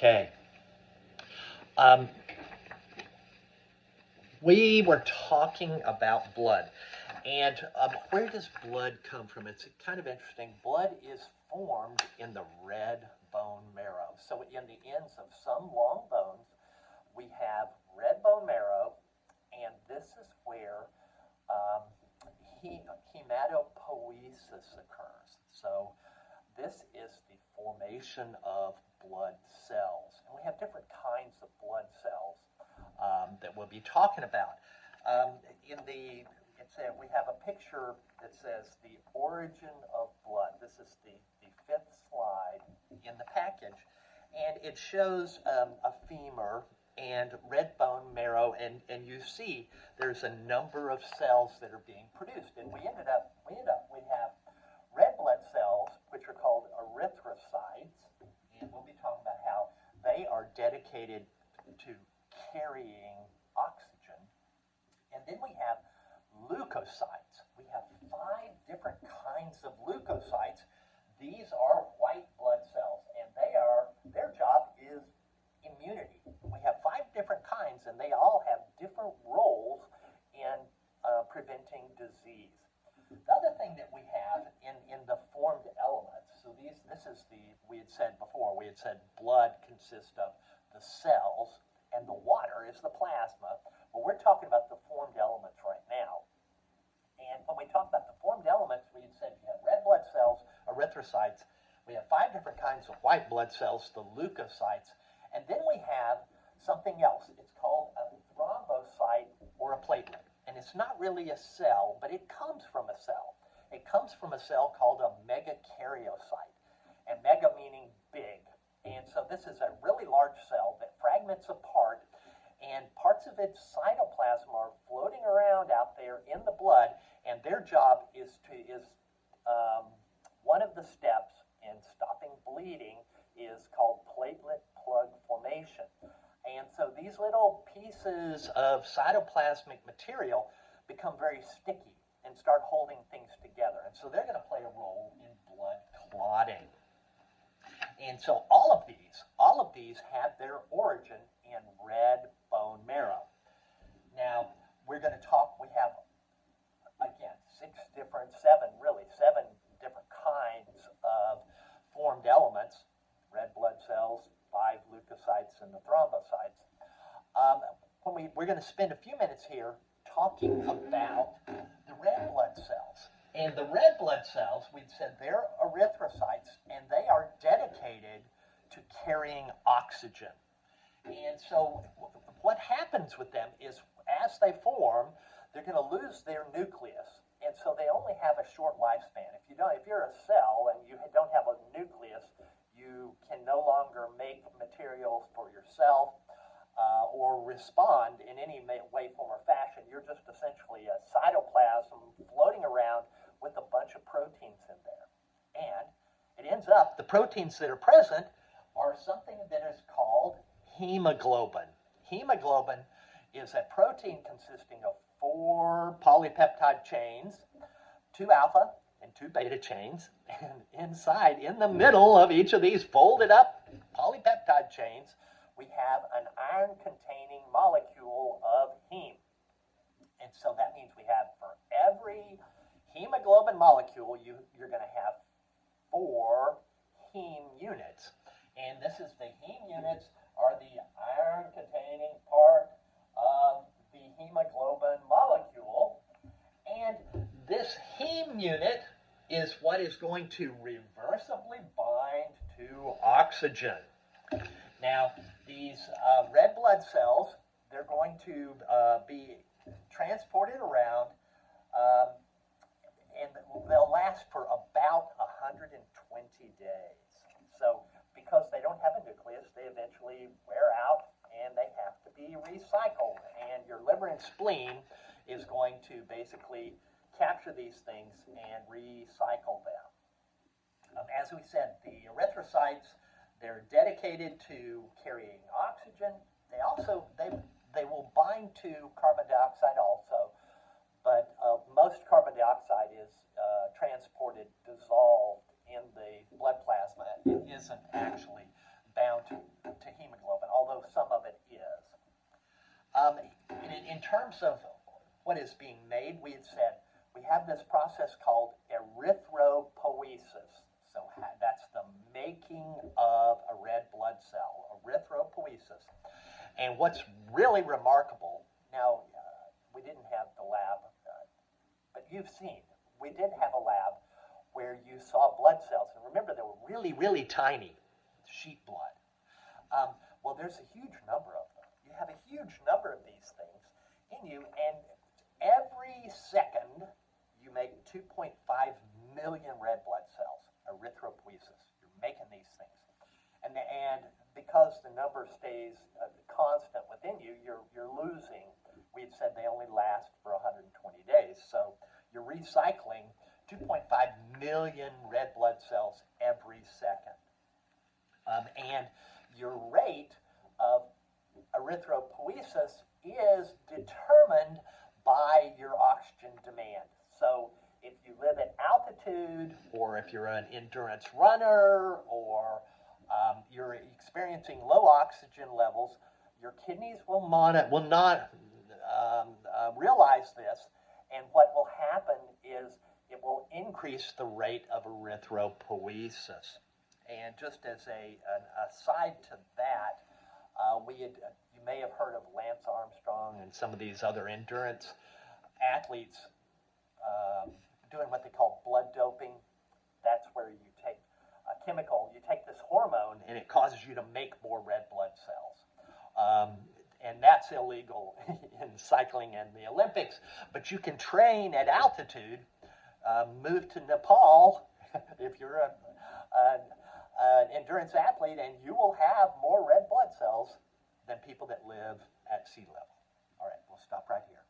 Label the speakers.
Speaker 1: Okay. Um, we were talking about blood. And where does blood come from? It's kind of interesting. Blood is formed in the red bone marrow. So in the ends of some long bones, we have red bone marrow, and this is where um, hematopoiesis occurs. So this is the formation of blood cells. And we have different kinds of blood cells that we'll be talking about. We have a picture that says the origin of blood. This is the fifth slide in the package. And it shows a femur and red bone marrow, and you see there's a number of cells that are being produced. And we have red blood cells, which are called erythrocytes, and we'll be talking about how they are dedicated to carrying oxygen. And then we have leukocytes. We have 5 different kinds of leukocytes. These are white blood cells, and their job is immunity. We have 5 different kinds, and they all have different roles in preventing disease. The other thing that we have in the formed elements, so we had said before, we had said blood consists of the cells and the water is the plasma. Well, we're talking about the formed elements right now. And when we talk about the formed elements, we had said you have red blood cells, erythrocytes. We have 5 different kinds of white blood cells, the leukocytes. And then we have something else. It's called a thrombocyte or a platelet. And it's not really a cell, but it comes from a cell. It comes from a cell called a megakaryocyte. And mega meaning big. And so this is a really large cell that fragments apart, and parts of its cytoplasm are floating around out there in the blood, and their job is one of the steps in stopping bleeding is called platelet plug formation. And so these little pieces of cytoplasmic material become very sticky and start holding things together. And so they're going to play a role in blood clotting. And so all of these have their origin in red bone marrow. Now, we have, again, 7 different kinds of formed elements, red blood cells, 5 leukocytes, and the thrombocytes. We're going to spend a few minutes here talking about the red blood cells. And the red blood cells, we'd said they're erythrocytes, and they are dedicated to carrying oxygen. And so what happens with them is as they form, they're going to lose their nucleus. And so they only have a short lifespan. If you're a cell and you don't have a nucleus, you can no longer make materials for yourself or respond in any way, form, or fashion. You're just essentially a cytoplasm floating around with a bunch of proteins in there. And it ends up, the proteins that are present are something that is called hemoglobin. Hemoglobin is a protein consisting of 4 polypeptide chains, 2 alpha and 2 beta chains, and inside, in the middle of each of these folded up polypeptide chains, we have an iron-containing molecule of heme. And so that means we have, for every hemoglobin molecule, you're going to have 4 heme units. And this is the heme units are the iron-containing part of the hemoglobin molecule. And this heme unit is what is going to reversibly bind to oxygen. Now, these red blood cells, they're going to be transported around, and they'll last for about 120 days. So because they don't have a nucleus, they eventually wear out and they have to be recycled. And your liver and spleen is going to basically capture these things and recycle them. As we said, the erythrocytes, they're dedicated to carrying oxygen. They will bind to carbon dioxide also, but most carbon dioxide is transported, dissolved in the blood plasma. It isn't actually bound to terms of what is being made, we had said we have this process called erythropoiesis. So that's the making of a red blood cell, erythropoiesis. And what's really remarkable, now we didn't have the lab, but you've seen, we did have a lab where you saw blood cells. And remember, they were really, really tiny, sheep blood. Well, there's a huge number of them. You have a huge number of these things in you, and every second you make 2.5 million red blood cells, erythropoiesis. You're making these things. And because the number stays constant within you, you're losing. We had said they only last for 120 days. So you're recycling 2.5 million red blood cells every second. And your rate of erythropoiesis is determined by your oxygen demand. So if you live at altitude, or if you're an endurance runner, or you're experiencing low oxygen levels, your kidneys will not realize this, and what will happen is it will increase the rate of erythropoiesis. And just as an aside to that, you may have heard of Lance Armstrong and some of these other endurance athletes doing what they call blood doping. That's where you take a chemical, you take this hormone, and it causes you to make more red blood cells. And that's illegal in cycling and the Olympics. But you can train at altitude, move to Nepal if you're an endurance athlete, and you will have more red blood cells than people that live at sea level. All right, we'll stop right here.